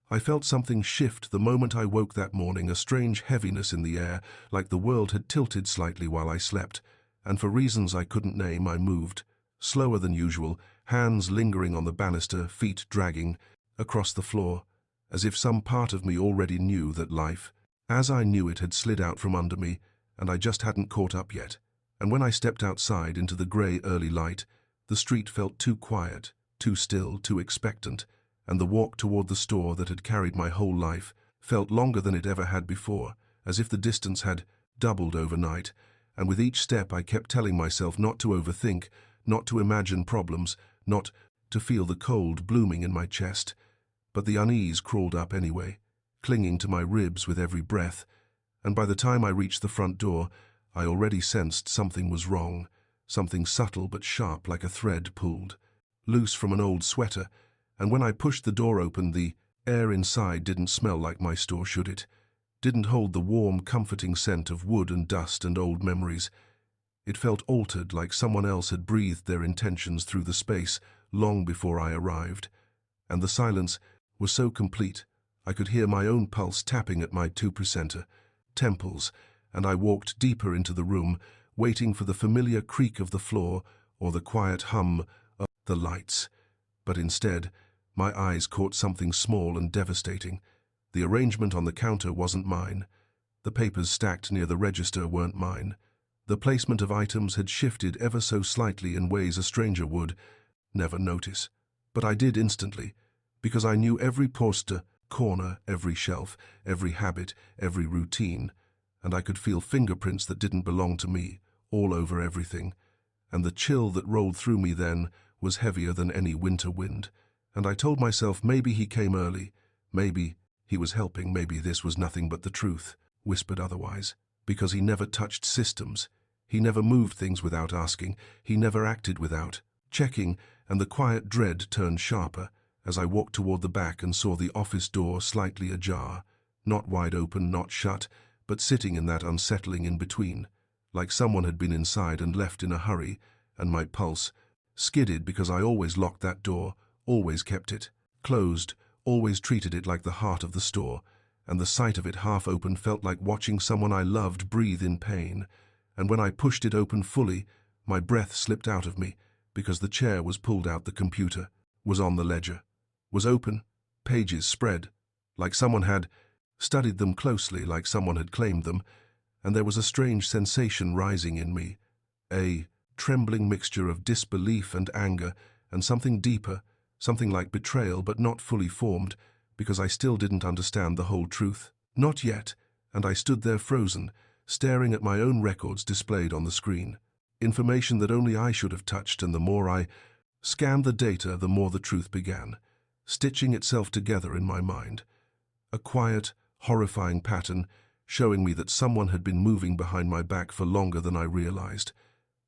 I felt something shift the moment I woke that morning, a strange heaviness in the air, like the world had tilted slightly while I slept, and for reasons I couldn't name, I moved, slower than usual, hands lingering on the banister, feet dragging across the floor, as if some part of me already knew that life, as I knew it, had slid out from under me, and I just hadn't caught up yet. And when I stepped outside into the grey early light, the street felt too quiet, too still, too expectant, and the walk toward the store that had carried my whole life felt longer than it ever had before, as if the distance had doubled overnight, and with each step I kept telling myself not to overthink, not to imagine problems, not to feel the cold blooming in my chest. But the unease crawled up anyway, clinging to my ribs with every breath, and by the time I reached the front door, I already sensed something was wrong, something subtle but sharp, like a thread pulled loose from an old sweater, and when I pushed the door open, the air inside didn't smell like my store should it, didn't hold the warm, comforting scent of wood and dust and old memories. It felt altered, like someone else had breathed their intentions through the space long before I arrived, and the silence was so complete I could hear my own pulse tapping at my 2% temples, and I walked deeper into the room, waiting for the familiar creak of the floor or the quiet hum of the lights. But instead, my eyes caught something small and devastating. The arrangement on the counter wasn't mine. The papers stacked near the register weren't mine. The placement of items had shifted ever so slightly in ways a stranger would never notice. But I did instantly, because I knew every poster, corner, every shelf, every habit, every routine, and I could feel fingerprints that didn't belong to me all over everything. And the chill that rolled through me then was heavier than any winter wind. And I told myself maybe he came early, maybe he was helping, maybe this was nothing but the truth, whispered otherwise, because he never touched systems. He never moved things without asking. He never acted without checking, and the quiet dread turned sharper as I walked toward the back and saw the office door slightly ajar, not wide open, not shut, but sitting in that unsettling in-between, like someone had been inside and left in a hurry, and my pulse skidded because I always locked that door, always kept it closed, always treated it like the heart of the store, and the sight of it half open felt like watching someone I loved breathe in pain. And when I pushed it open fully, my breath slipped out of me because the chair was pulled out, the computer was on the ledger, was open, pages spread, like someone had studied them closely, like someone had claimed them, and there was a strange sensation rising in me, a trembling mixture of disbelief and anger, and something deeper, something like betrayal but not fully formed, because I still didn't understand the whole truth. Not yet, and I stood there frozen, staring at my own records displayed on the screen. Information that only I should have touched, and the more I scanned the data, the more the truth began, stitching itself together in my mind. A quiet, horrifying pattern, showing me that someone had been moving behind my back for longer than I realized.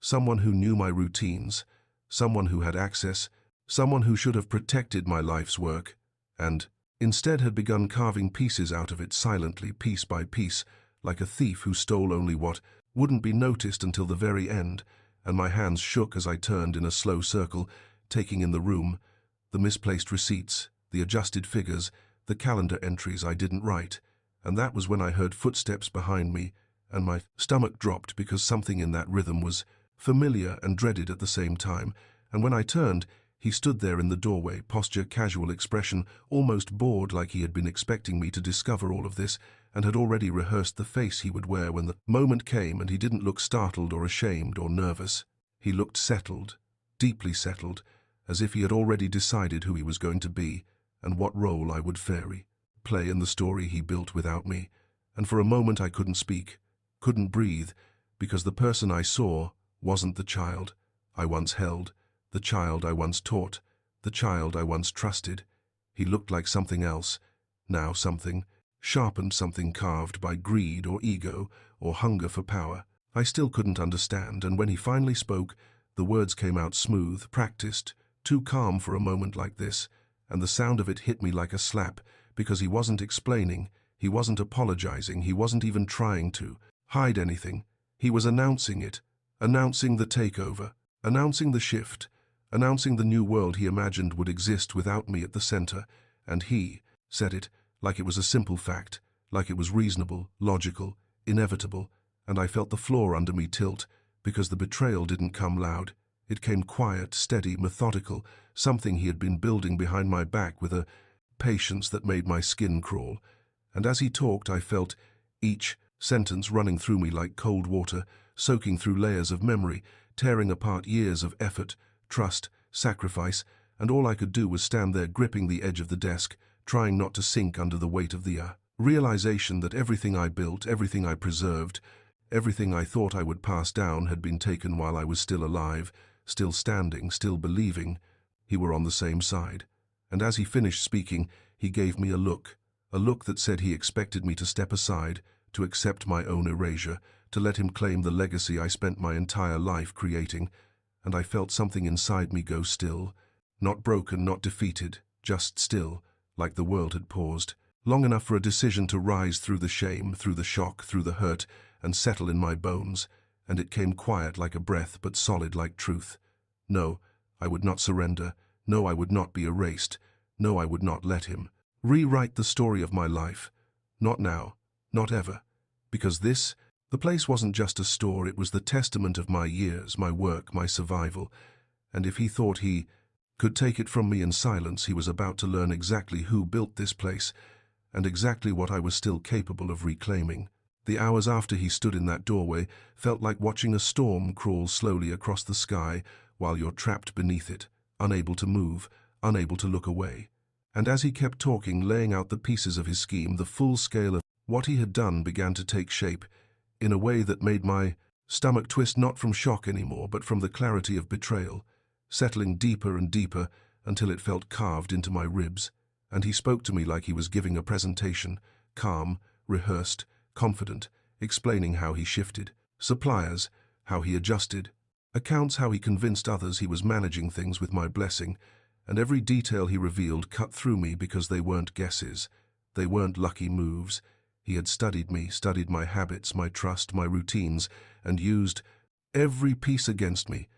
Someone who knew my routines, someone who had access, someone who should have protected my life's work, and instead had begun carving pieces out of it silently, piece by piece, like a thief who stole only what wouldn't be noticed until the very end. And my hands shook as I turned in a slow circle, taking in the room, the misplaced receipts, the adjusted figures, the calendar entries I didn't write. And that was when I heard footsteps behind me, and my stomach dropped because something in that rhythm was familiar and dreaded at the same time. And when I turned, he stood there in the doorway, posture casual, expression almost bored, like he had been expecting me to discover all of this and had already rehearsed the face he would wear when the moment came. And he didn't look startled or ashamed or nervous. He looked settled, deeply settled, as if he had already decided who he was going to be and what role I would play in the story he built without me. And for a moment I couldn't speak, couldn't breathe, because the person I saw wasn't the child I once held, the child I once taught, the child I once trusted. He looked like something else, now something sharpened, something carved by greed or ego or hunger for power. I still couldn't understand, and when he finally spoke, the words came out smooth, practiced, too calm for a moment like this, and the sound of it hit me like a slap, because he wasn't explaining, he wasn't apologizing, he wasn't even trying to hide anything. He was announcing it, announcing the takeover, announcing the shift, announcing the new world he imagined would exist without me at the center, and he Said it like it was a simple fact, like it was reasonable, logical, inevitable, and I felt the floor under me tilt, because the betrayal didn't come loud. It came quiet, steady, methodical, something he had been building behind my back with a patience that made my skin crawl. And as he talked, I felt each sentence running through me like cold water, soaking through layers of memory, tearing apart years of effort, trust, sacrifice, and all I could do was stand there gripping the edge of the desk, trying not to sink under the weight of the realization that everything I built, everything I preserved, everything I thought I would pass down had been taken while I was still alive, still standing, still believing. He were on the same side. And as he finished speaking, he gave me a look that said he expected me to step aside, to accept my own erasure, to let him claim the legacy I spent my entire life creating. And I felt something inside me go still, not broken, not defeated, just still, like the world had paused, long enough for a decision to rise through the shame, through the shock, through the hurt, and settle in my bones. And it came quiet like a breath, but solid like truth. No, I would not surrender. No, I would not be erased. No, I would not let him rewrite the story of my life. Not now, not ever. Because the place wasn't just a store, it was the testament of my years, my work, my survival. And if he thought he could take it from me in silence, he was about to learn exactly who built this place, and exactly what I was still capable of reclaiming. The hours after he stood in that doorway felt like watching a storm crawl slowly across the sky while you're trapped beneath it, unable to move, unable to look away. And as he kept talking, laying out the pieces of his scheme, the full scale of what he had done began to take shape in a way that made my stomach twist, not from shock anymore, but from the clarity of betrayal, settling deeper and deeper until it felt carved into my ribs. And he spoke to me like he was giving a presentation, calm, rehearsed, confident, explaining how he shifted suppliers, how he adjusted accounts, how he convinced others he was managing things with my blessing. And every detail he revealed cut through me because they weren't guesses. They weren't lucky moves. He had studied me, studied my habits, my trust, my routines, and used every piece against me,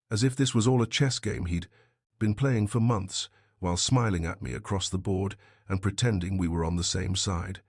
as if this was all a chess game he'd been playing for months, while smiling at me across the board and pretending we were on the same side.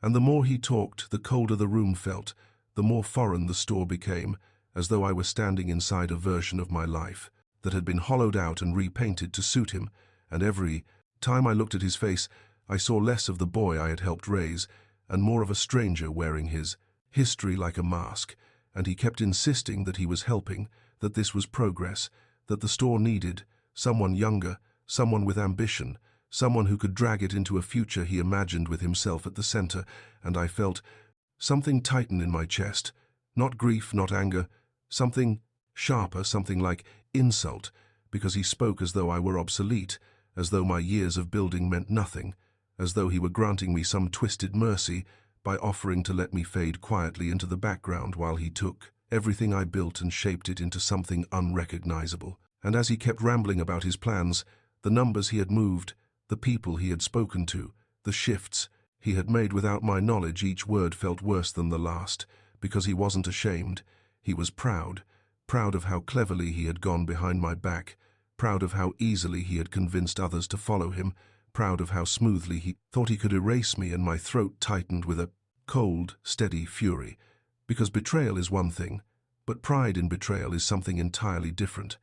And the more he talked, the colder the room felt, the more foreign the store became, as though I was standing inside a version of my life that had been hollowed out and repainted to suit him. And every time I looked at his face, I saw less of the boy I had helped raise, and more of a stranger wearing his history like a mask. And he kept insisting that he was helping, that this was progress, that the store needed someone younger, someone with ambition, someone who could drag it into a future he imagined with himself at the center. And I felt something tighten in my chest, not grief, not anger, something sharper, something like insult, because he spoke as though I were obsolete, as though my years of building meant nothing, as though he were granting me some twisted mercy by offering to let me fade quietly into the background while he took everything I built and shaped it into something unrecognizable. And as he kept rambling about his plans, the numbers he had moved, the people he had spoken to, the shifts he had made without my knowledge, each word felt worse than the last, because he wasn't ashamed. He was proud, proud of how cleverly he had gone behind my back, proud of how easily he had convinced others to follow him, proud of how smoothly he thought he could erase me, and my throat tightened with a cold, steady fury. Because betrayal is one thing, but pride in betrayal is something entirely different.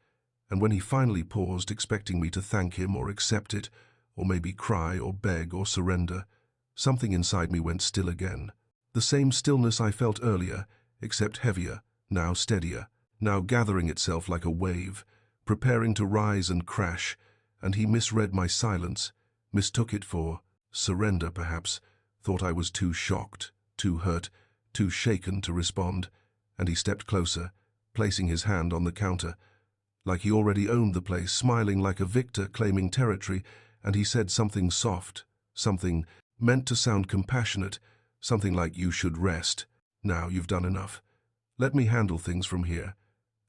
And when he finally paused, expecting me to thank him or accept it, or maybe cry or beg or surrender, something inside me went still again. The same stillness I felt earlier, except heavier, now steadier, now gathering itself like a wave, preparing to rise and crash. And he misread my silence, mistook it for surrender perhaps, thought I was too shocked, too hurt, too shaken to respond. And he stepped closer, placing his hand on the counter, like he already owned the place, smiling like a victor claiming territory. And he said something soft, something meant to sound compassionate, something like, "You should rest. Now you've done enough. Let me handle things from here."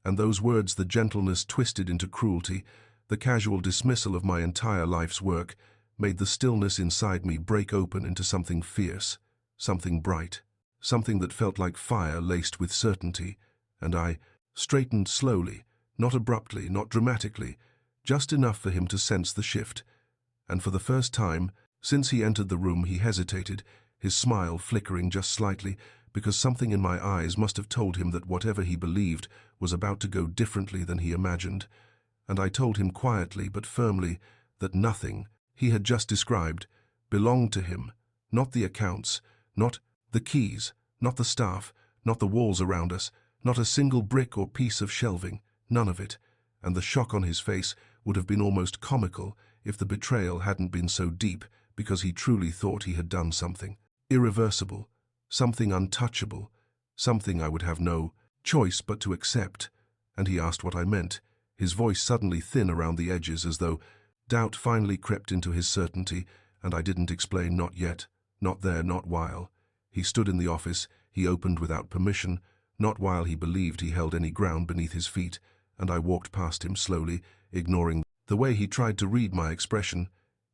And those words, the gentleness twisted into cruelty, the casual dismissal of my entire life's work, made the stillness inside me break open into something fierce, something bright, something that felt like fire laced with certainty. And I straightened slowly, not abruptly, not dramatically, just enough for him to sense the shift. And for the first time, Since he entered the room, he hesitated, his smile flickering just slightly, because something in my eyes must have told him that whatever he believed was about to go differently than he imagined. And I told him quietly but firmly that nothing he had just described belonged to him, not the accounts, not the keys, not the staff, not the walls around us, not a single brick or piece of shelving, none of it. And the shock on his face would have been almost comical if the betrayal hadn't been so deep, because he truly thought he had done something irreversible, something untouchable, something I would have no choice but to accept. And he asked what I meant, his voice suddenly thin around the edges, as though doubt finally crept into his certainty. And I didn't explain, not yet, not there, not while. He stood in the office, he opened without permission, not while he believed he held any ground beneath his feet, and I walked past him slowly, ignoring the way he tried to read my expression,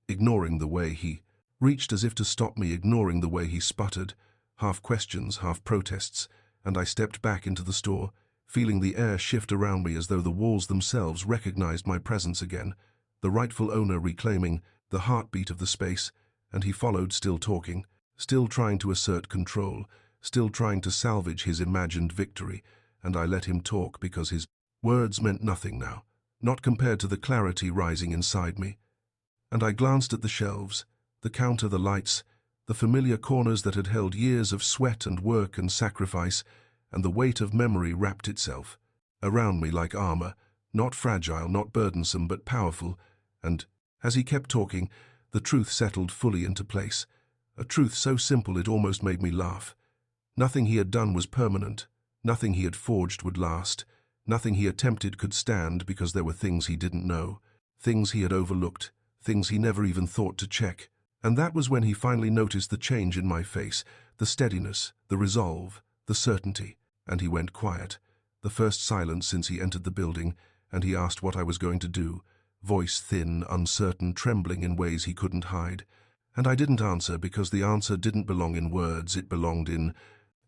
ignoring the way he reached as if to stop me, ignoring the way he sputtered, half questions, half protests. And I stepped back into the store, feeling the air shift around me as though the walls themselves recognized my presence again, the rightful owner reclaiming the heartbeat of the space. And he followed, still talking, still trying to assert control, still trying to salvage his imagined victory. And I let him talk because his words meant nothing now, not compared to the clarity rising inside me. And I glanced at the shelves, the counter, the lights, the familiar corners that had held years of sweat and work and sacrifice, and the weight of memory wrapped itself around me like armor, not fragile, not burdensome, but powerful. And as he kept talking, the truth settled fully into place, a truth so simple it almost made me laugh. Nothing he had done was permanent, nothing he had forged would last, nothing he attempted could stand, because there were things he didn't know, things he had overlooked, things he never even thought to check. And that was when he finally noticed the change in my face, the steadiness, the resolve, the certainty. And he went quiet, the first silence since he entered the building, and he asked what I was going to do, voice thin, uncertain, trembling in ways he couldn't hide. And I didn't answer, because the answer didn't belong in words, it belonged in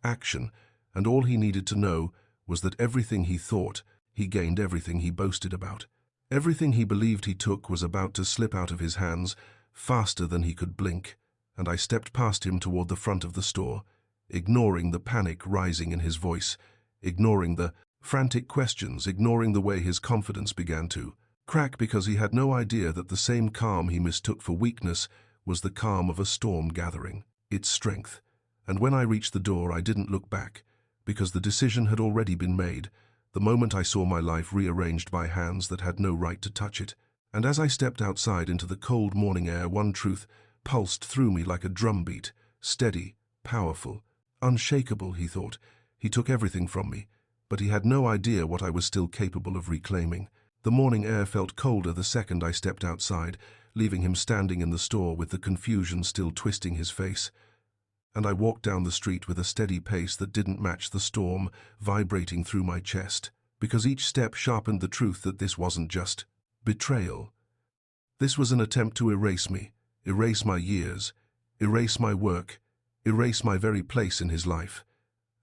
action. And all he needed to know was that everything he thought, he gained, everything he boasted about, everything he believed he took, was about to slip out of his hands, faster than he could blink. And I stepped past him toward the front of the store, ignoring the panic rising in his voice, ignoring the frantic questions, ignoring the way his confidence began to crack, because he had no idea that the same calm he mistook for weakness was the calm of a storm gathering, its strength. And when I reached the door, I didn't look back, because the decision had already been made, the moment I saw my life rearranged by hands that had no right to touch it. And as I stepped outside into the cold morning air, one truth pulsed through me like a drumbeat, steady, powerful, unshakable. He thought he took everything from me, but he had no idea what I was still capable of reclaiming. The morning air felt colder the second I stepped outside, leaving him standing in the store with the confusion still twisting his face. And I walked down the street with a steady pace that didn't match the storm vibrating through my chest, because each step sharpened the truth that this wasn't just betrayal. This was an attempt to erase me, erase my years, erase my work, erase my very place in his life.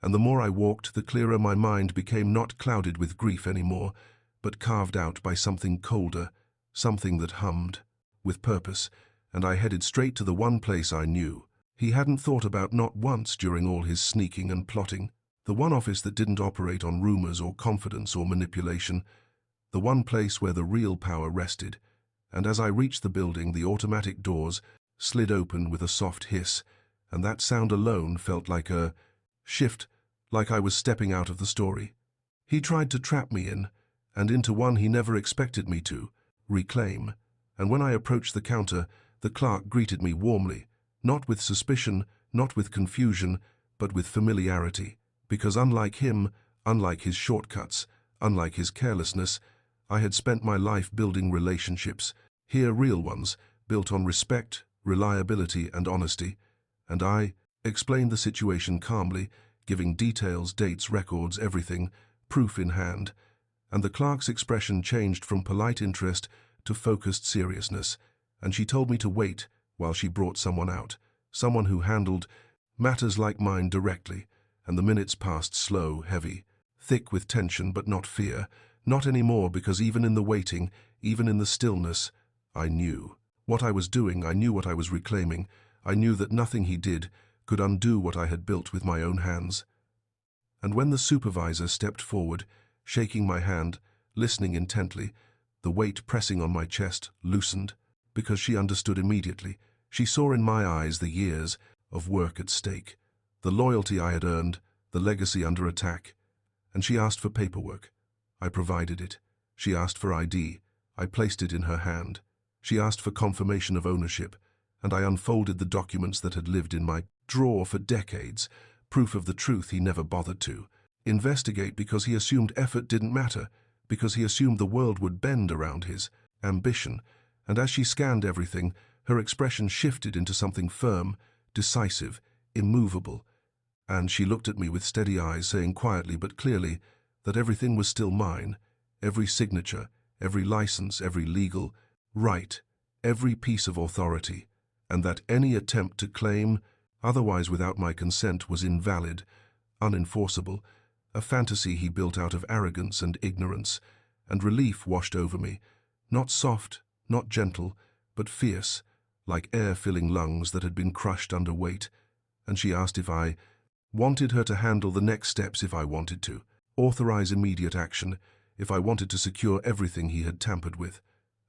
And the more I walked, the clearer my mind became, not clouded with grief anymore, but carved out by something colder, something that hummed with purpose. And I headed straight to the one place I knew he hadn't thought about, not once during all his sneaking and plotting, the one office that didn't operate on rumors or confidence or manipulation, the one place where the real power rested. And as I reached the building, the automatic doors slid open with a soft hiss, and that sound alone felt like a shift, like I was stepping out of the story he tried to trap me in, and into one he never expected me to reclaim. And when I approached the counter, the clerk greeted me warmly, not with suspicion, not with confusion, but with familiarity, because unlike him, unlike his shortcuts, unlike his carelessness, I had spent my life building relationships, here real ones, built on respect, reliability, and honesty. And I explained the situation calmly, giving details, dates, records, everything, proof in hand. And the clerk's expression changed from polite interest to focused seriousness, and she told me to wait while she brought someone out, someone who handled matters like mine directly. And the minutes passed slow, heavy, thick with tension but not fear, not anymore, because even in the waiting, even in the stillness, I knew What I was doing, I knew what I was reclaiming. I knew that nothing he did could undo what I had built with my own hands. And when the supervisor stepped forward, shaking my hand, listening intently, the weight pressing on my chest loosened, because she understood immediately. She saw in my eyes the years of work at stake, the loyalty I had earned, the legacy under attack. And she asked for paperwork. I provided it. She asked for ID. I placed it in her hand. She asked for confirmation of ownership, and I unfolded the documents that had lived in my drawer for decades, proof of the truth he never bothered to investigate, because he assumed effort didn't matter, because he assumed the world would bend around his ambition. And as she scanned everything, her expression shifted into something firm, decisive, immovable. And she looked at me with steady eyes, saying quietly but clearly that everything was still mine, every signature, every license, every legal right, every piece of authority, and that any attempt to claim otherwise without my consent was invalid, unenforceable, a fantasy he built out of arrogance and ignorance. And relief washed over me, not soft, not gentle, but fierce, like air filling lungs that had been crushed under weight. And she asked if I wanted her to handle the next steps, if I wanted to authorize immediate action, if I wanted to secure everything he had tampered with.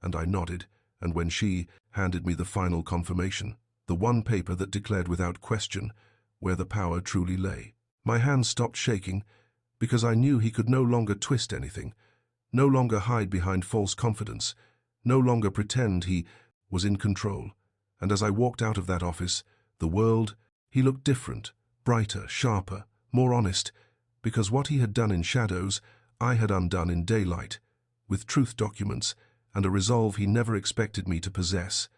And I nodded, and when she handed me the final confirmation, the one paper that declared without question where the power truly lay, my hands stopped shaking, because I knew he could no longer twist anything, no longer hide behind false confidence, no longer pretend he was in control. And as I walked out of that office, the world, he looked different, brighter, sharper, more honest, because what he had done in shadows, I had undone in daylight, with truth documents and a resolve he never expected me to possess.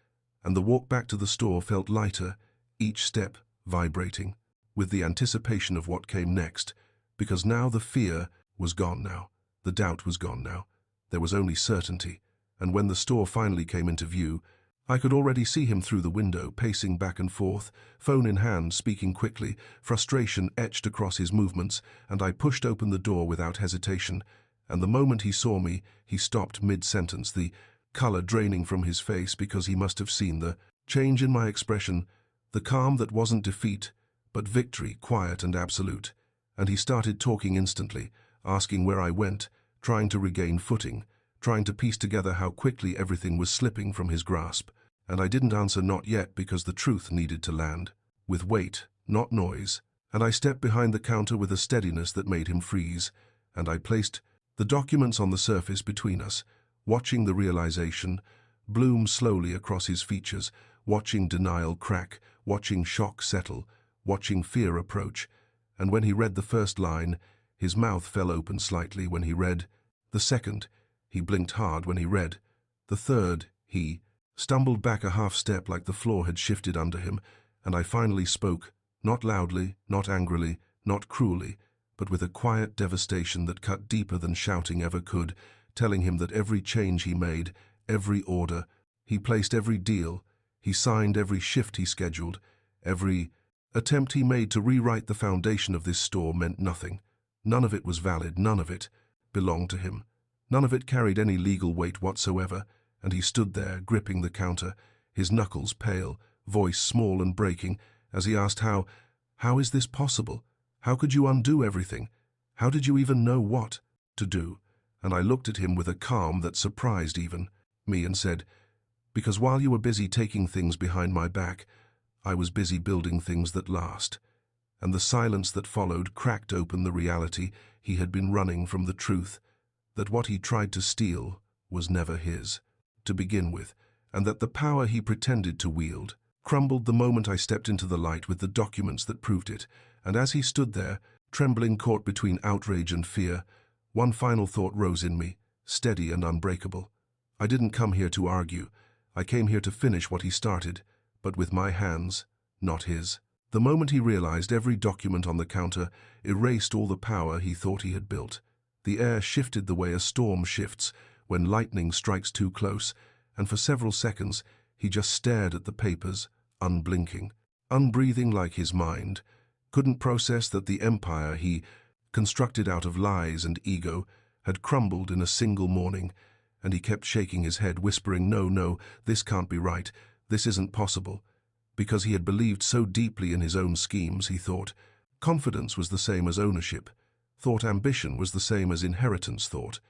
And the walk back to the store felt lighter, each step vibrating, with the anticipation of what came next, because now the fear was gone now, the doubt was gone now, there was only certainty. And when the store finally came into view, I could already see him through the window, pacing back and forth, phone in hand, speaking quickly, frustration etched across his movements, and I pushed open the door without hesitation. And the moment he saw me, he stopped mid-sentence, the color draining from his face, because he must have seen the change in my expression, the calm that wasn't defeat, but victory, quiet and absolute. And he started talking instantly, asking where I went, trying to regain footing, trying to piece together how quickly everything was slipping from his grasp. And I didn't answer not yet, because the truth needed to land, with weight, not noise. And I stepped behind the counter with a steadiness that made him freeze, and I placed the documents on the surface between us, watching the realization bloom slowly across his features, watching denial crack, watching shock settle, watching fear approach. And when he read the first line, his mouth fell open slightly. When he read the second, he blinked hard. When he read the third, he stumbled back a half step, like the floor had shifted under him. And I finally spoke, not loudly, not angrily, not cruelly, but with a quiet devastation that cut deeper than shouting ever could, telling him that every change he made, every order he placed, every deal he signed, every shift he scheduled, every attempt he made to rewrite the foundation of this store meant nothing. None of it was valid, none of it belonged to him. None of it carried any legal weight whatsoever. And he stood there, gripping the counter, his knuckles pale, voice small and breaking, as he asked, how is this possible? How could you undo everything? How did you even know what to do? And I looked at him with a calm that surprised even me and said, because while you were busy taking things behind my back, I was busy building things that last. And the silence that followed cracked open the reality he had been running from, the truth that what he tried to steal was never his to begin with, and that the power he pretended to wield crumbled the moment I stepped into the light with the documents that proved it. And as he stood there, trembling, caught between outrage and fear, one final thought rose in me, steady and unbreakable. I didn't come here to argue. I came here to finish what he started, but with my hands, not his. The moment he realized every document on the counter erased all the power he thought he had built. The air shifted the way a storm shifts when lightning strikes too close, and for several seconds he just stared at the papers, unblinking, unbreathing, like his mind couldn't process that the empire he constructed out of lies and ego had crumbled in a single morning. and he kept shaking his head, whispering, "No, no, this can't be right, this isn't possible." Because he had believed so deeply in his own schemes, he thought. Confidence was the same as ownership. Thought ambition was the same as inheritance thought.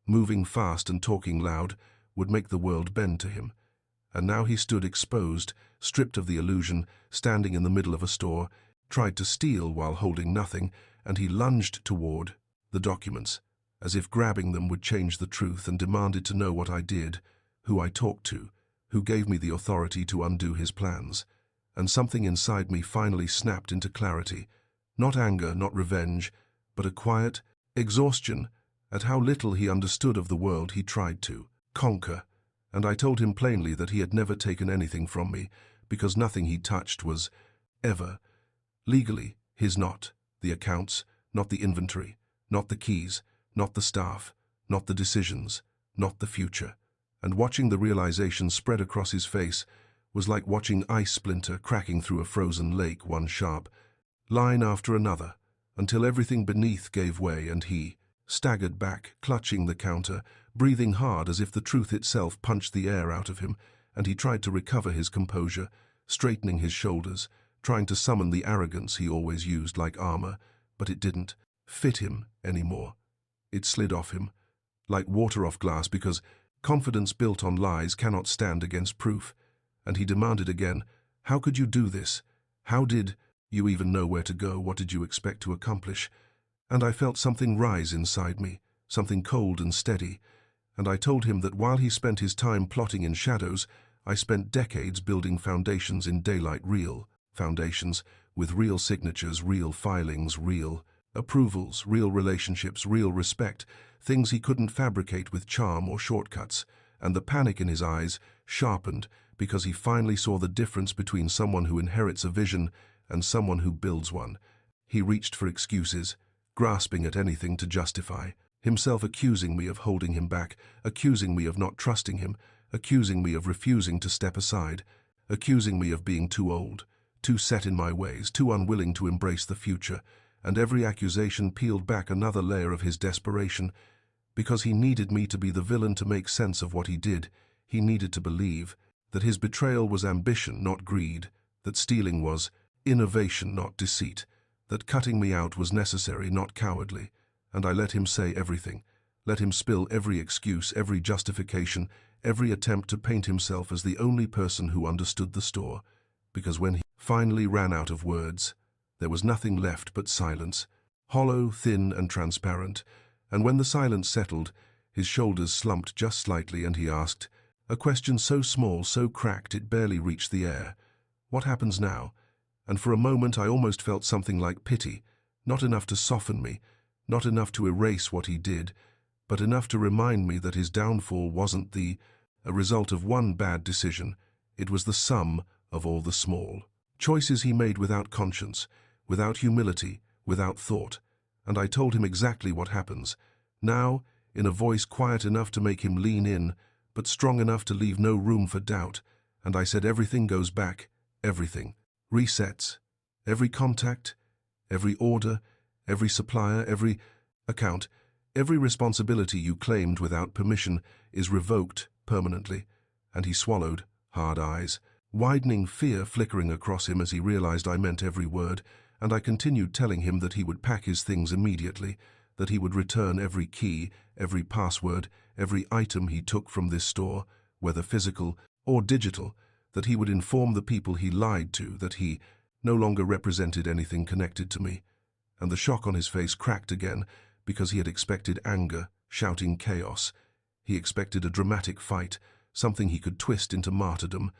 Moving fast and talking loud would make the world bend to him. And now he stood exposed, stripped of the illusion, standing in the middle of a store, tried to steal while holding nothing, and he lunged toward the documents, as if grabbing them would change the truth, and demanded to know what I did, who I talked to, who gave me the authority to undo his plans. And something inside me finally snapped into clarity. Not anger, not revenge, but a quiet exhaustion at how little he understood of the world he tried to conquer. And I told him plainly that he had never taken anything from me, because nothing he touched was ever legally his. Not the accounts, not the inventory, not the keys, not the staff, not the decisions, not the future. And watching the realization spread across his face was like watching ice splinter cracking through a frozen lake, one sharp line after another, until everything beneath gave way and he staggered back, clutching the counter, breathing hard as if the truth itself punched the air out of him. And he tried to recover his composure, straightening his shoulders, trying to summon the arrogance he always used like armor, but it didn't fit him anymore. It slid off him, like water off glass, because confidence built on lies cannot stand against proof. And he demanded again, "How could you do this? How did you even know where to go? What did you expect to accomplish?" And I felt something rise inside me, something cold and steady. And I told him that while he spent his time plotting in shadows, I spent decades building foundations in daylight, real foundations, with real signatures, real filings, real approvals, real relationships, real respect, things he couldn't fabricate with charm or shortcuts. And the panic in his eyes sharpened because he finally saw the difference between someone who inherits a vision and someone who builds one. He reached for excuses, grasping at anything to justify himself, accusing me of holding him back, accusing me of not trusting him, accusing me of refusing to step aside, accusing me of being too old, too set in my ways, too unwilling to embrace the future. And every accusation peeled back another layer of his desperation, because he needed me to be the villain to make sense of what he did. He needed to believe that his betrayal was ambition, not greed, that stealing was innovation, not deceit, that cutting me out was necessary, not cowardly. And I let him say everything, let him spill every excuse, every justification, every attempt to paint himself as the only person who understood the store. Because when he finally ran out of words, there was nothing left but silence, hollow, thin, and transparent. And when the silence settled, his shoulders slumped just slightly, and he asked, a question so small, so cracked it barely reached the air, "What happens now?" And for a moment I almost felt something like pity, not enough to soften me, not enough to erase what he did, but enough to remind me that his downfall wasn't a result of one bad decision. It was the sum of all the small choices he made without conscience, without humility, without thought. And I told him exactly what happens. Now, in a voice quiet enough to make him lean in, but strong enough to leave no room for doubt. And I said everything goes back, everything resets, every contact, every order, every supplier, every account, every responsibility you claimed without permission is revoked permanently. And he swallowed, hard eyes, widening, fear flickering across him as he realized I meant every word. And I continued telling him that he would pack his things immediately, that he would return every key, every password, every item he took from this store, whether physical or digital, that he would inform the people he lied to that he no longer represented anything connected to me. And the shock on his face cracked again, because he had expected anger, shouting chaos. He expected a dramatic fight, something he could twist into martyrdom,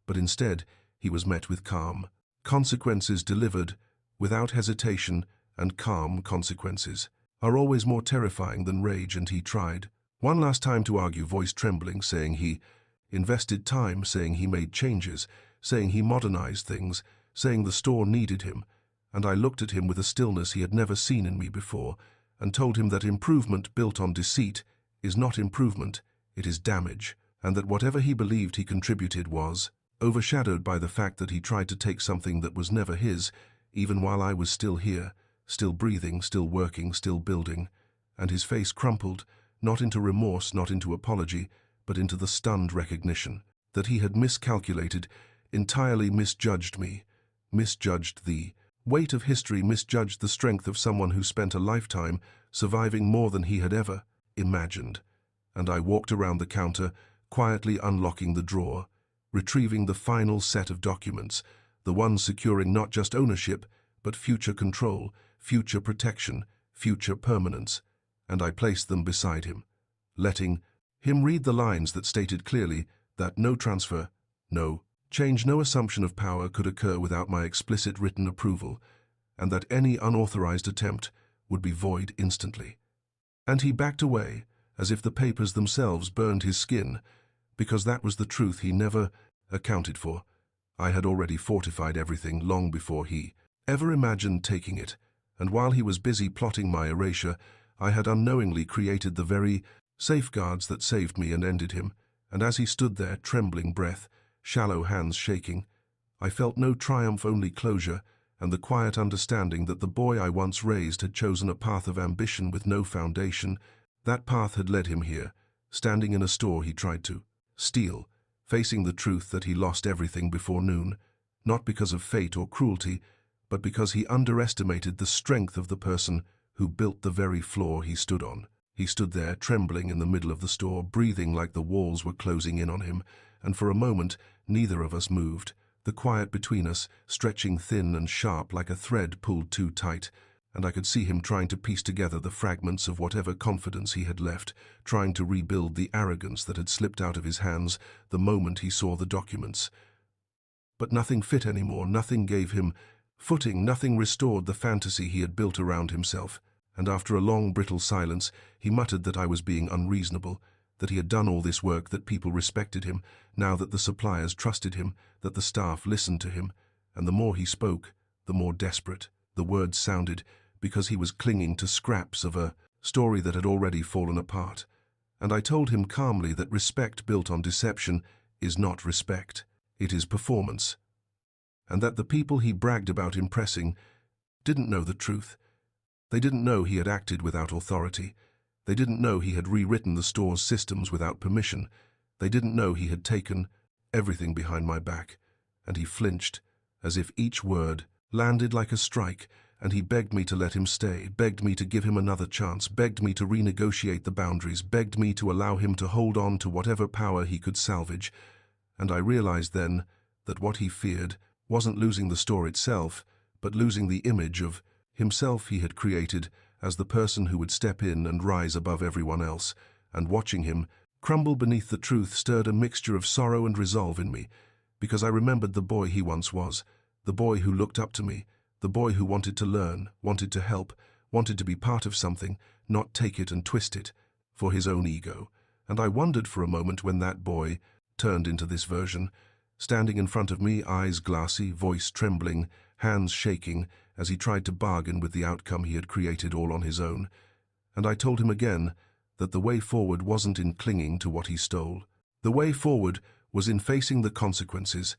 but instead he was met with calm. Consequences delivered without hesitation, and calm consequences are always more terrifying than rage. And he tried one last time to argue, voice trembling, saying he invested time, saying he made changes, saying he modernized things, saying the store needed him. And I looked at him with a stillness he had never seen in me before, and told him that improvement built on deceit is not improvement, it is damage, and that whatever he believed he contributed was overshadowed by the fact that he tried to take something that was never his, even while I was still here, still breathing, still working, still building. And his face crumpled, not into remorse, not into apology, but into the stunned recognition that he had miscalculated, entirely misjudged me, misjudged the weight of history, misjudged the strength of someone who spent a lifetime surviving more than he had ever imagined. And I walked around the counter, quietly unlocking the drawer, retrieving the final set of documents, the ones securing not just ownership, but future control, future protection, future permanence, and I placed them beside him, letting him read the lines that stated clearly that no transfer, no change, no assumption of power could occur without my explicit written approval, and that any unauthorized attempt would be void instantly. And he backed away, as if the papers themselves burned his skin, because that was the truth he never accounted for. I had already fortified everything long before he ever imagined taking it, and while he was busy plotting my erasure, I had unknowingly created the very safeguards that saved me and ended him, and as he stood there, trembling breath, shallow hands shaking, I felt no triumph, only closure, and the quiet understanding that the boy I once raised had chosen a path of ambition with no foundation. That path had led him here, standing in a store he tried to steal, facing the truth that he lost everything before noon, not because of fate or cruelty, but because he underestimated the strength of the person who built the very floor he stood on. He stood there, trembling in the middle of the store, breathing like the walls were closing in on him, and for a moment neither of us moved, the quiet between us stretching thin and sharp like a thread pulled too tight, and I could see him trying to piece together the fragments of whatever confidence he had left, trying to rebuild the arrogance that had slipped out of his hands the moment he saw the documents. But nothing fit anymore, nothing gave him footing, nothing restored the fantasy he had built around himself, and after a long, brittle silence, he muttered that I was being unreasonable, that he had done all this work, that people respected him, now that the suppliers trusted him, that the staff listened to him, and the more he spoke, the more desperate the words sounded, because he was clinging to scraps of a story that had already fallen apart. And I told him calmly that respect built on deception is not respect, it is performance, and that the people he bragged about impressing didn't know the truth. They didn't know he had acted without authority. They didn't know he had rewritten the store's systems without permission. They didn't know he had taken everything behind my back. And he flinched, as if each word landed like a strike, and he begged me to let him stay, begged me to give him another chance, begged me to renegotiate the boundaries, begged me to allow him to hold on to whatever power he could salvage. And I realized then that what he feared wasn't losing the store itself, but losing the image of himself he had created as the person who would step in and rise above everyone else. And watching him crumble beneath the truth stirred a mixture of sorrow and resolve in me, because I remembered the boy he once was, the boy who looked up to me, the boy who wanted to learn, wanted to help, wanted to be part of something, not take it and twist it for his own ego. And I wondered for a moment when that boy turned into this version, standing in front of me, eyes glassy, voice trembling, hands shaking, as he tried to bargain with the outcome he had created all on his own. And I told him again that the way forward wasn't in clinging to what he stole. The way forward was in facing the consequences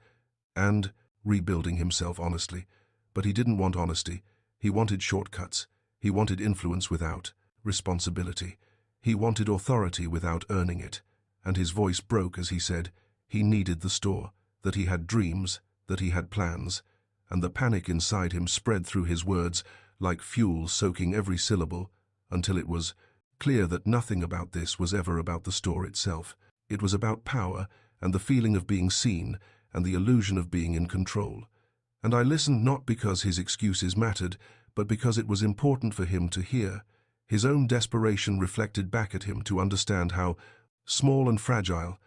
and rebuilding himself honestly. But he didn't want honesty. He wanted shortcuts. He wanted influence without responsibility. He wanted authority without earning it. And his voice broke as he said he needed the store, that he had dreams, that he had plans, and the panic inside him spread through his words like fuel, soaking every syllable, until it was clear that nothing about this was ever about the store itself. It was about power and the feeling of being seen and the illusion of being in control. And I listened not because his excuses mattered, but because it was important for him to hear. His own desperation reflected back at him to understand how small and fragile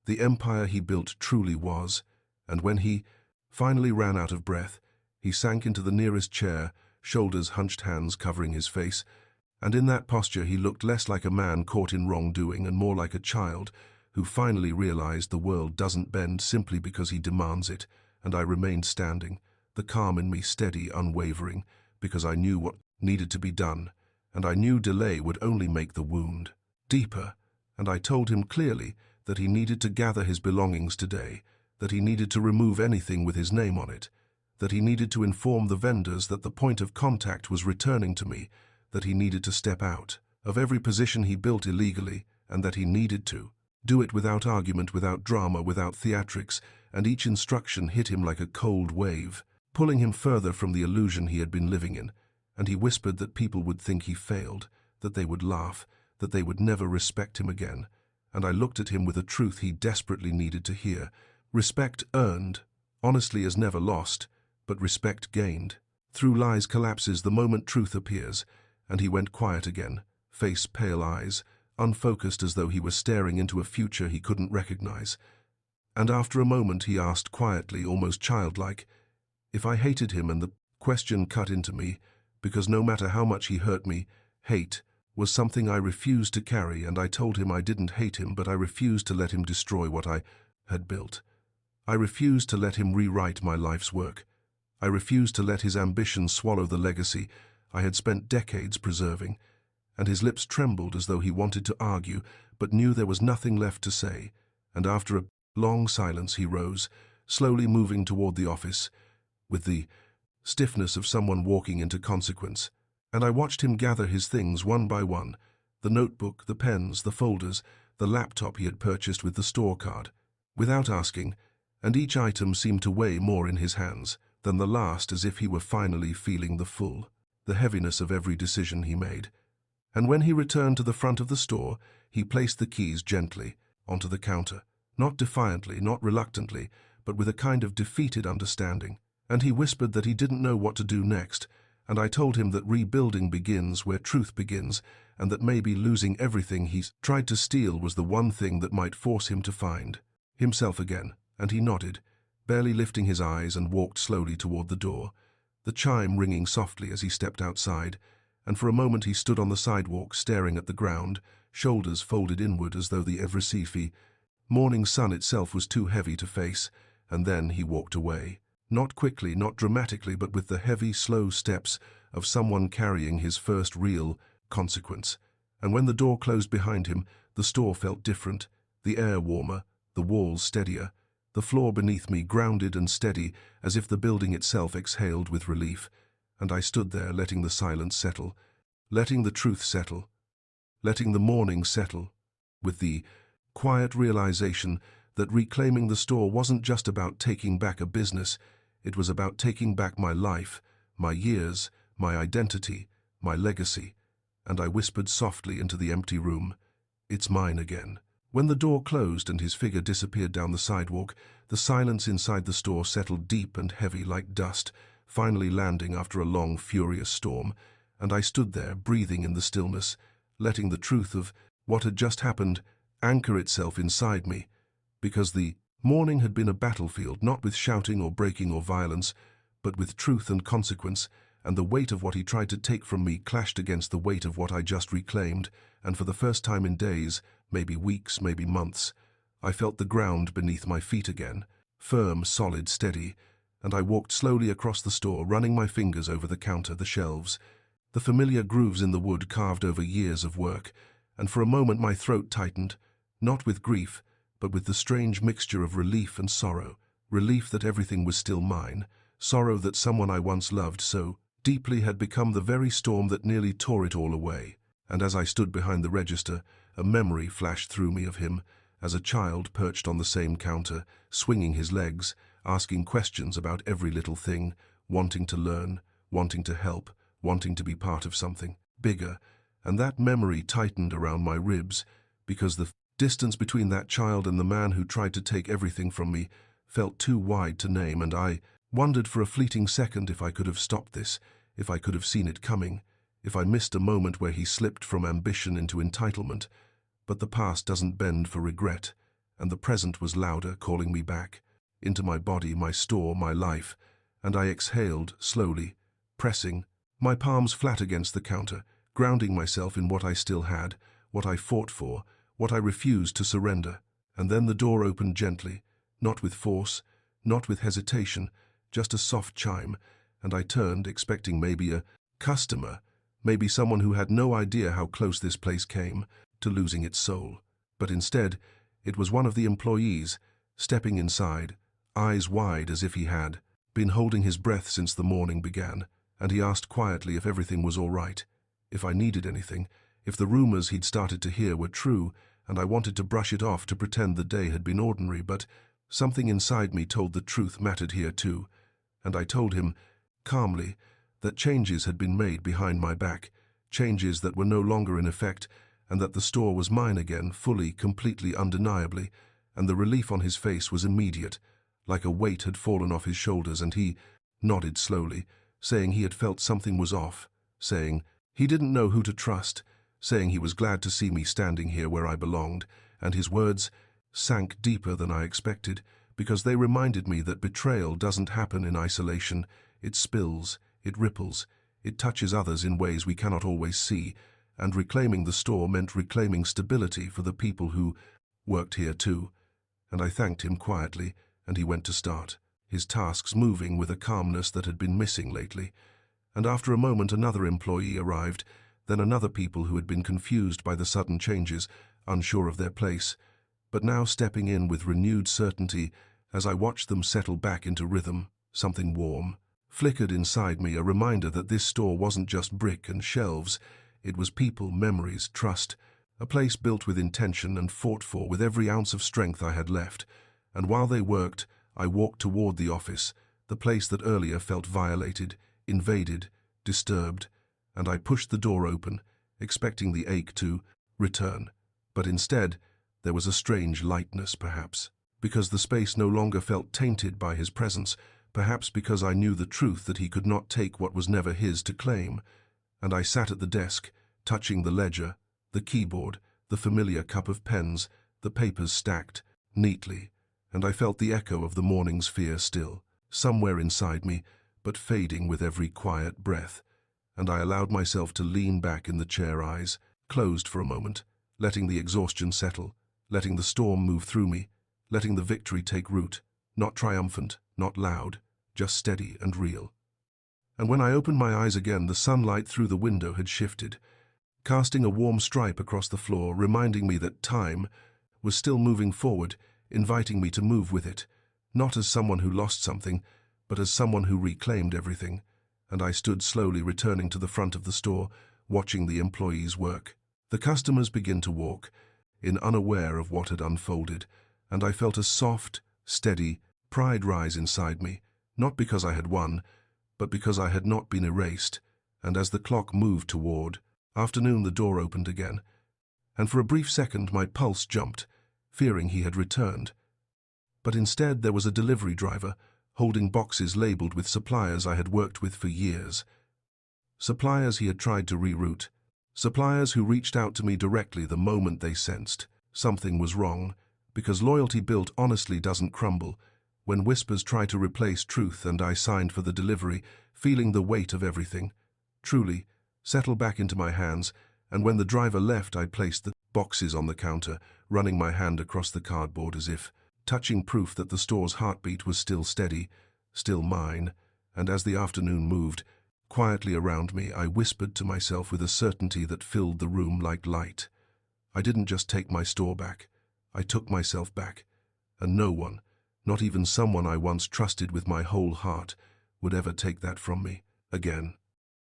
the empire he built truly was. And when he finally ran out of breath, he sank into the nearest chair, shoulders hunched, hands covering his face, and in that posture he looked less like a man caught in wrongdoing and more like a child who finally realized the world doesn't bend simply because he demands it. And I remained standing, the calm in me steady, unwavering, because I knew what needed to be done, and I knew delay would only make the wound deeper. And I told him clearly that he needed to gather his belongings today, that he needed to remove anything with his name on it, that he needed to inform the vendors that the point of contact was returning to me, that he needed to step out of every position he built illegally, and that he needed to do it without argument, without drama, without theatrics, and each instruction hit him like a cold wave, pulling him further from the illusion he had been living in. And he whispered that people would think he failed, that they would laugh, that they would never respect him again. And I looked at him with a truth he desperately needed to hear. Respect earned, honestly as never lost, but respect gained. Through lies collapses the moment truth appears, and he went quiet again, face pale eyes, unfocused as though he were staring into a future he couldn't recognize. And after a moment he asked quietly, almost childlike, if I hated him, and the question cut into me, because no matter how much he hurt me, hate was something I refused to carry, and I told him I didn't hate him, but I refused to let him destroy what I had built. I refused to let him rewrite my life's work. I refused to let his ambition swallow the legacy I had spent decades preserving. And his lips trembled as though he wanted to argue, but knew there was nothing left to say. And after a long silence he rose, slowly moving toward the office, with the stiffness of someone walking into consequence. And I watched him gather his things one by one, the notebook, the pens, the folders, the laptop he had purchased with the store card, without asking, and each item seemed to weigh more in his hands than the last, as if he were finally feeling the heaviness of every decision he made. And when he returned to the front of the store, he placed the keys gently onto the counter, not defiantly, not reluctantly, but with a kind of defeated understanding. And he whispered that he didn't know what to do next, and I told him that rebuilding begins where truth begins, and that maybe losing everything he tried to steal was the one thing that might force him to find himself again. And he nodded, barely lifting his eyes, and walked slowly toward the door, the chime ringing softly as he stepped outside. And for a moment he stood on the sidewalk, staring at the ground, shoulders folded inward as though the every morning sun itself was too heavy to face, and then he walked away. Not quickly, not dramatically, but with the heavy, slow steps of someone carrying his first real consequence. And when the door closed behind him, the store felt different, the air warmer, the walls steadier, the floor beneath me grounded and steady, as if the building itself exhaled with relief. And I stood there, letting the silence settle, letting the truth settle, letting the morning settle, with the quiet realization that reclaiming the store wasn't just about taking back a business, it was about taking back my life, my years, my identity, my legacy. And I whispered softly into the empty room, "It's mine again." When the door closed and his figure disappeared down the sidewalk, the silence inside the store settled deep and heavy like dust, finally landing after a long, furious storm. And I stood there, breathing in the stillness, letting the truth of what had just happened anchor itself inside me, because the morning had been a battlefield, not with shouting or breaking or violence, but with truth and consequence, and the weight of what he tried to take from me clashed against the weight of what I just reclaimed, and for the first time in days, maybe weeks, maybe months, I felt the ground beneath my feet again, firm, solid, steady, and I walked slowly across the store, running my fingers over the counter, the shelves, the familiar grooves in the wood carved over years of work, and for a moment my throat tightened, not with grief, but with the strange mixture of relief and sorrow, relief that everything was still mine, sorrow that someone I once loved so deeply had become the very storm that nearly tore it all away. And as I stood behind the register, a memory flashed through me of him, as a child perched on the same counter, swinging his legs, asking questions about every little thing, wanting to learn, wanting to help, wanting to be part of something bigger. And that memory tightened around my ribs, because the distance between that child and the man who tried to take everything from me felt too wide to name, and I wondered for a fleeting second if I could have stopped this, if I could have seen it coming, if I missed a moment where he slipped from ambition into entitlement. But the past doesn't bend for regret, and the present was louder, calling me back, into my body, my store, my life, and I exhaled slowly, pressing my palms flat against the counter, grounding myself in what I still had, what I fought for, what I refused to surrender. And then the door opened gently, not with force, not with hesitation, just a soft chime, and I turned, expecting maybe a customer, maybe someone who had no idea how close this place came to losing its soul. But instead, it was one of the employees, stepping inside, eyes wide as if he had been holding his breath since the morning began, and he asked quietly if everything was all right, if I needed anything, if the rumors he'd started to hear were true, and I wanted to brush it off to pretend the day had been ordinary, but something inside me told the truth mattered here too, and I told him, calmly, that changes had been made behind my back, changes that were no longer in effect, and that the store was mine again, fully, completely, undeniably, and the relief on his face was immediate, like a weight had fallen off his shoulders, and he nodded slowly, saying he had felt something was off, saying he didn't know who to trust, saying he was glad to see me standing here where I belonged, and his words sank deeper than I expected, because they reminded me that betrayal doesn't happen in isolation. It spills, it ripples, it touches others in ways we cannot always see, and reclaiming the store meant reclaiming stability for the people who worked here too. And I thanked him quietly, and he went to start, his tasks moving with a calmness that had been missing lately. And after a moment another employee arrived, then another, people who had been confused by the sudden changes, unsure of their place, but now stepping in with renewed certainty. As I watched them settle back into rhythm, something warm flickered inside me, a reminder that this store wasn't just brick and shelves, it was people, memories, trust, a place built with intention and fought for with every ounce of strength I had left. And while they worked, I walked toward the office, the place that earlier felt violated, invaded, disturbed, and I pushed the door open, expecting the ache to return. But instead, there was a strange lightness, perhaps because the space no longer felt tainted by his presence, perhaps because I knew the truth that he could not take what was never his to claim. And I sat at the desk, touching the ledger, the keyboard, the familiar cup of pens, the papers stacked neatly, and I felt the echo of the morning's fear still, somewhere inside me, but fading with every quiet breath. And I allowed myself to lean back in the chair, eyes closed for a moment, letting the exhaustion settle, letting the storm move through me, letting the victory take root, not triumphant, not loud, just steady and real. And when I opened my eyes again, the sunlight through the window had shifted, casting a warm stripe across the floor, reminding me that time was still moving forward, inviting me to move with it, not as someone who lost something, but as someone who reclaimed everything. And I stood slowly, returning to the front of the store, watching the employees work. The customers begin to walk, unaware of what had unfolded, and I felt a soft, steady pride rise inside me, not because I had won, but because I had not been erased. And as the clock moved toward afternoon, the door opened again, and for a brief second my pulse jumped, fearing he had returned. But instead there was a delivery driver, holding boxes labeled with suppliers I had worked with for years. Suppliers he had tried to reroute, suppliers who reached out to me directly the moment they sensed something was wrong, because loyalty built honestly doesn't crumble when whispers try to replace truth. And I signed for the delivery, feeling the weight of everything truly settle back into my hands, and when the driver left I placed the boxes on the counter, running my hand across the cardboard as if touching proof that the store's heartbeat was still steady, still mine. And as the afternoon moved quietly around me, I whispered to myself with a certainty that filled the room like light. I didn't just take my store back, I took myself back, and no one, not even someone I once trusted with my whole heart, would ever take that from me again.